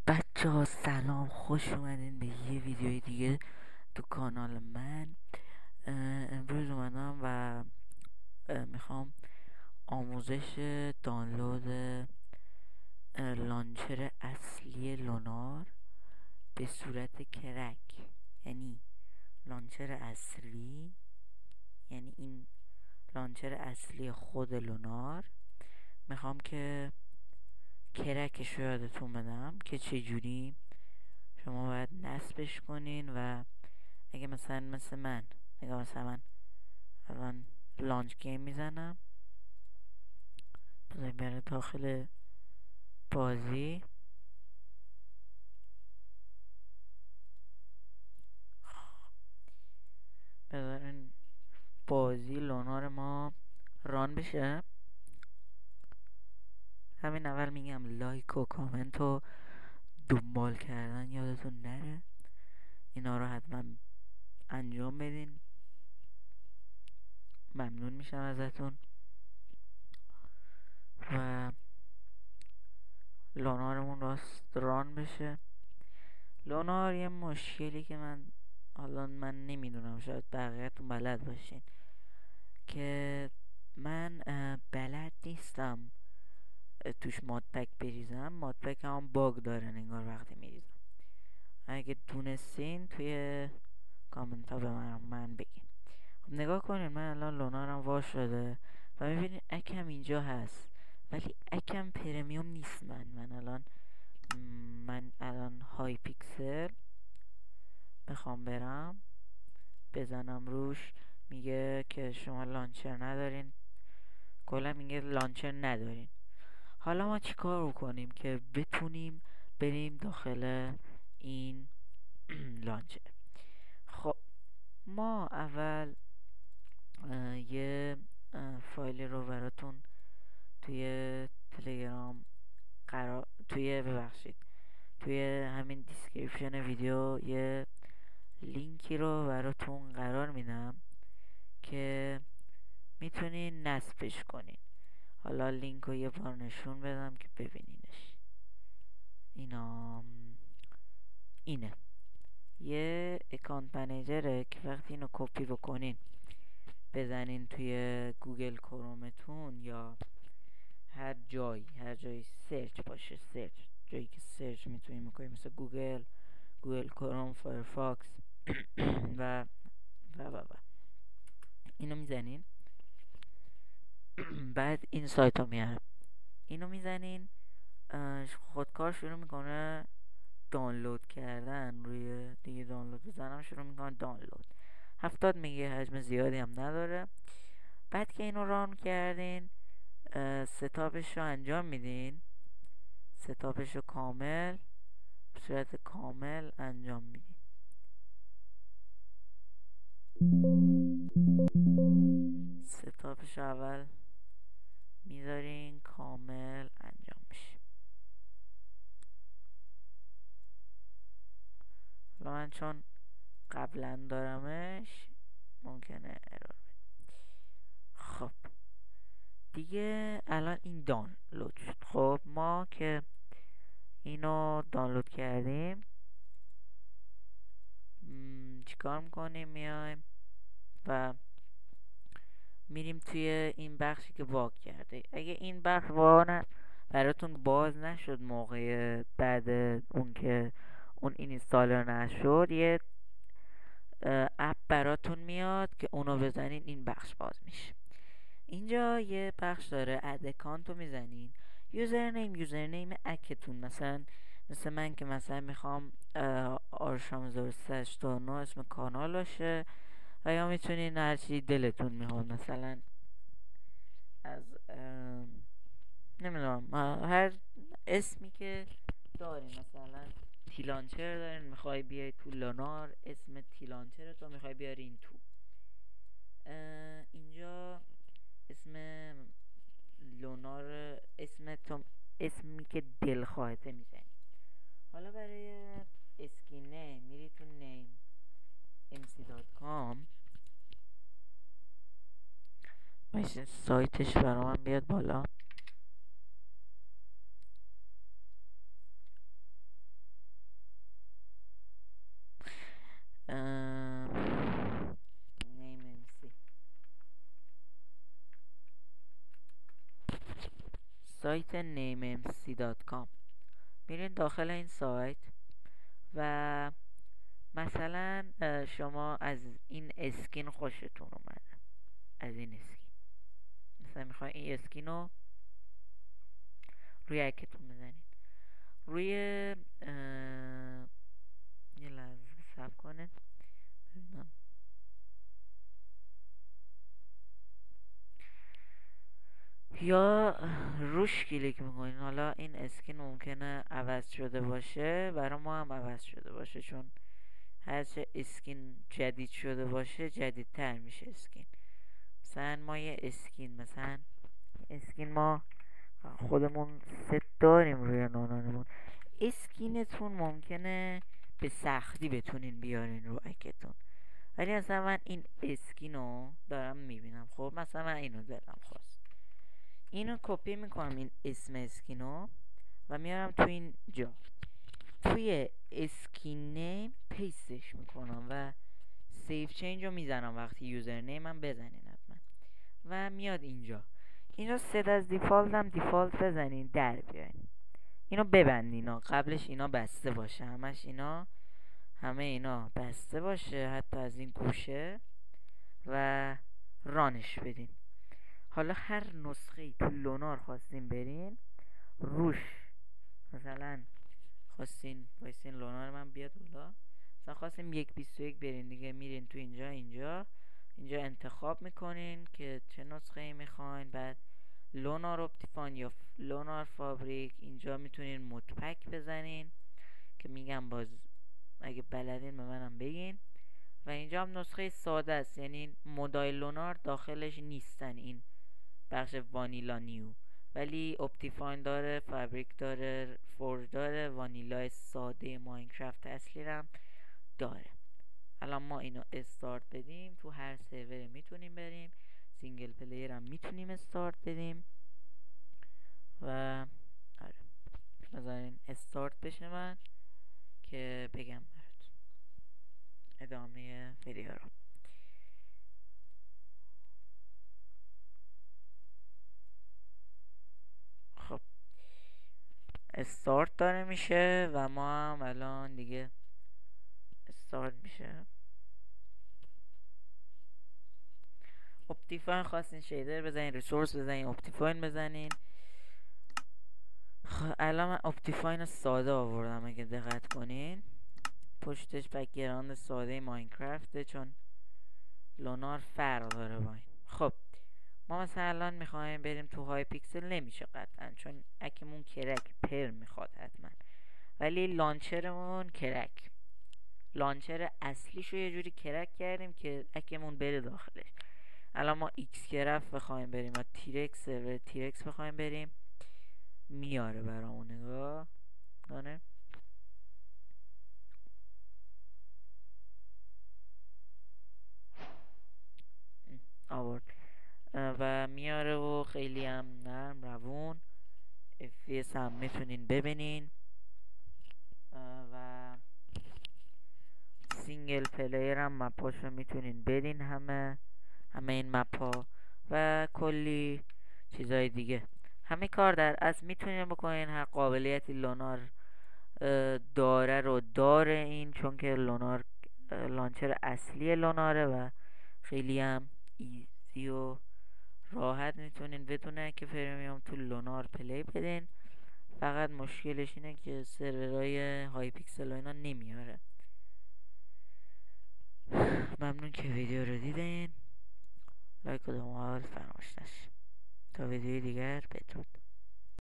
بچه ها سلام، خوش اومدین به یه ویدیوی دیگه تو کانال من. امروز اومدم و میخوام آموزش دانلود لانچر اصلی لونار به صورت کرک، یعنی لانچر اصلی، یعنی این لانچر اصلی خود لونار. میخوام که کرکش رو یادتون بدم که چجوری شما باید نصبش کنین و اگه مثلا مثل من، من الان لانچ گیم میزنم، بذاریم بره داخل بازی. بذارین بازی لونار ما ران بشه. همین اول میگم لایک و کامنت و دنبال کردن یادتون نره، اینا رو حتما انجام بدین، ممنون میشم ازتون. و لونارمون راست ران بشه. لونار یه مشکلی که من نمیدونم، شاید بقیه‌تون بلد باشین، که من بلد نیستم توش مادپک بریزم. مادپک هم باگ داره انگار وقتی میریزم. اگه دونستین توی کامنت ها به من بگین. خب نگاه کنین، من الان لونارم وا شده و میبینین اکم اینجا هست، ولی اکم پرمیوم نیست. من الان های پیکسل بخوام برم بزنم روش، میگه که شما لانچر ندارین، کلا میگه لانچر ندارین. حالا ما چی کار بکنیم که بتونیم بریم داخل این لانچر؟ خب ما اول یه فایلی رو براتون توی تلگرام توی همین دیسکریپشن ویدیو یه لینکی رو براتون قرار میدم که میتونین نصبش کنین. حالا لینک رو یه بار نشون بدم که ببینینش. اینا اینه، یه اکانت منیجره که وقتی اینو کپی بکنین بزنین توی گوگل کرومتون یا هر جایی سرچ باشه، جایی که سرچ میتونین بکنین، مثل گوگل کروم، فایرفاکس و اینو میزنین. بعد این سایت رو میاره، اینو میزنین، خودکار شروع میکنه دانلود کردن. روی دیگه دانلود بزنم شروع میکنه دانلود. 70 میگه، حجم زیادی هم نداره. بعد که اینو ران کردین، ستاپش رو انجام میدین، ستاپش رو کامل به صورت کامل انجام میدین. ستاپش رو اول میذارین کامل انجام میشه. حالا من چون قبلا دارمش ممکنه ارور بده. خب دیگه الان این دانلود شد. خب ما که اینو دانلود کردیم، چیکار میکنیم؟ میایم و میریم توی این بخشی که واق کرده. اگه این بخش براتون باز نشد موقع بعد اون که اون اینستالر نشد، یه اپ براتون میاد که اونو بزنین این بخش باز میشه. اینجا یه بخش داره، اد اکانت رو میزنین، یوزرنیم اکتون، مثل من که مثلا میخوام آرشام 0389 اسم کانال باشه، و یا میتونین هرچی دلتون میخواد، مثلا از نمیدونم هر اسمی که دارین، مثلا تیلانچر دارین میخوای بیای تو لونار، اسم تیلانچر تو میخوای بیارین تو اینجا، اسم لونار، اسمی که دل خواهته میزنی. حالا برای اسکین نیم میری تو نیم mc.com، میشه سایتش برا من بیاد بالا. سایت namemc.com. میرین داخل این سایت و مثلا شما از این اسکین خوشتون اومده، از این اسکین مثلا میخواین این اسکین رو روی اکتون بزنید. روی یه لحظه صبر کنید ببینم. یا روش کلیک میکنین. حالا این اسکین ممکنه عوض شده باشه، برای ما هم عوض شده باشه، چون هرچه اسکین جدید شده باشه جدیدتر میشه اسکین. مثلا ما یه اسکین، مثلا اسکین ما خودمون ست داریم روی نانانمون. اسکینتون ممکنه به سختی بتونین بیارین رو اکتون، ولی مثلا من این اسکین رو دارم میبینم. خب مثلا من اینو دلم خواست، اینو کپی میکنم، این اسم اسکینو، و میارم تو این جا، توی اسکین نیم پیستش میکنم و سیف چینج رو میزنم. وقتی یوزر نیم هم بزنین حتما و میاد اینجا ست از دیفالت هم دیفالت بزنین، در بیاین اینو ببندین. قبلش اینا بسته باشه، همه اینا بسته باشه، حتی از این گوشه، و رانش بدین. حالا هر نسخه ای تو لونار خواستین برین روش، مثلا خواستین وایسین لونار من بیاد بالا، مثلا خواستیم 1.21 برین دیگه، میرین تو اینجا انتخاب میکنین که چه نسخه ای میخواین. بعد لونار اپتیفاین یا لونار فابریک، اینجا میتونین مودپک بزنین که میگم باز اگه بلدین به منم بگین. و اینجا هم نسخه ساده است، یعنی مودای لونار داخلش نیستن، این بخش وانیلا نیو، ولی اپتیفاین داره، فابریک داره، فورج داره، وانیلا ساده ماینکرافت اصلی هم داره. الان ما اینو استارت بدیم، تو هر سرور میتونیم بریم، سینگل پلیر هم میتونیم استارت بدیم و آره بذارین استارت بشه من که بگم براتون ادامه ویدیو رو. خب استارت داره میشه و ما هم الان دیگه استارت میشه. اپتیفاین خواستین شیدر بزنین، ریسورس بزنین، اپتیفاین بزنین. الان من اپتیفاین ساده آوردم، اگه دقت کنین پشتش بک‌گراند ساده ماینکرافته، چون لونار فرق داره با این. خب ما مثلا الان میخوایم بریم تو های پیکسل، نمیشه قطعا چون اکمون کرک پر میخواد حتما، ولی لانچرمون کرک، لانچر اصلیشو یه جوری کرک کردیم که اکمون بره داخلش. الان ما ایکس کرف بخوایم بریم و تیرکس، سرور تیرکس بخوایم بریم، میاره برامون، نگاه کنه آورد و میاره و خیلی هم نرم روون. FPS هم میتونین ببینین و سینگل پلیر هم مپاشو میتونین بدین، همه این مپا و کلی چیزای دیگه، همه کار در اصل میتونین بکنین. هر قابلیتی لونار داره رو داره این، چون که لونار لانچر اصلی لوناره و خیلی هم ایزی و راحت میتونین بدون که پرمیوم تو لونار پلی بدین. فقط مشکلش اینه که سرورهای های پیکسل و اینا نمیاره. ممنون که ویدیو رو دیدین، لایک و دنبال فراموش نشه. تا ویدیوی دیگر بدرود.